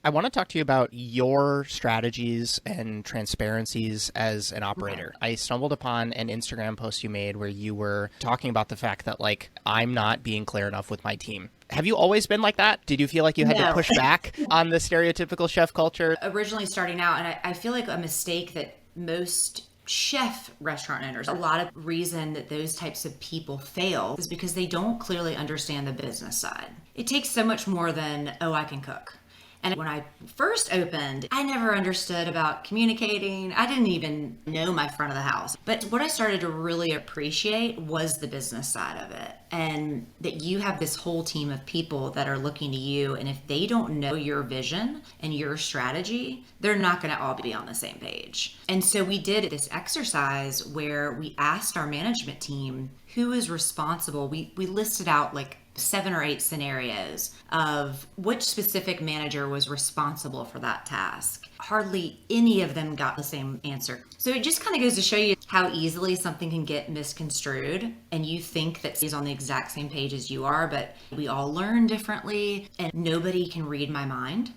I want to talk to you about your strategies and transparencies as an Okay. operator. I stumbled upon an Instagram post you made where you were talking about the fact that, like, I'm not being clear enough with my team. Have you always been like that? Did you feel like you had to No. push back on the stereotypical chef culture? Originally starting out, and I feel like a mistake that most chef restaurant owners, a lot of reason that those types of people fail is because they don't clearly understand the business side. It takes so much more than, oh, I can cook. And when I first opened, I never understood about communicating. I didn't even know my front of the house. But what I started to really appreciate was the business side of it. And that you have this whole team of people that are looking to you. And if they don't know your vision and your strategy, they're not going to all be on the same page. And so we did this exercise where we asked our management team who is responsible. We listed out like 7 or 8 scenarios of which specific manager was responsible for that task. Hardly any of them got the same answer. So it just kind of goes to show you how easily something can get misconstrued and you think that he's on the exact same page as you are, but we all learn differently and nobody can read my mind.